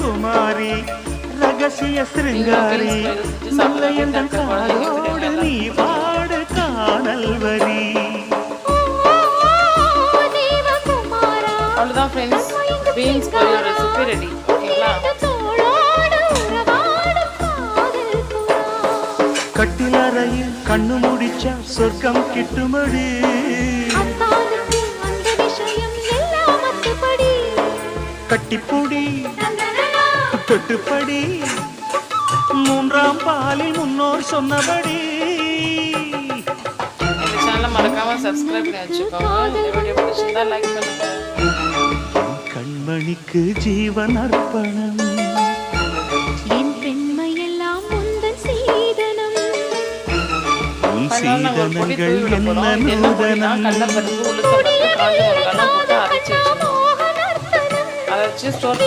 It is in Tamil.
குமாரி ரகசிய சிருங்காரி நல்ல எங்கள் காதோடு நீ பாடு காணல் வரி. அவ்வளோதான் ஃப்ரெண்ட்ஸ், பீன்ஸ் பொரியல் ரெசிபி ரெடி. ஓகேங்களா? கட்டிலறையில் கண்ணு முடிச்சா சொர்க்கம் கிட்டுமடி. கட்டிப்பொடி தொட்டுப்படி மூன்றாம் பாலில் முன்னோர் சொன்னபடி. இந்த சேனலை மறக்காம சப்ஸ்கிரைப் பண்ணி வச்சுக்கோங்க. இந்த வீடியோ பிடிச்சிருந்தா லைக் பண்ணுங்க. கண்மணிக்கு ஜீவன் அர்ப்பணம். என் பெண்மையெல்லாம் முந்தன் சீதனம். உன் சீதனங்கள் என்ன நூதனம். கடலைப்பருப்பு, உளுத்தம்பருப்பு, காஞ்ச மிளகாய் போட்டு அரைச்சி வச்சுக்கணும். அதை வச்சு ஸ்டோர்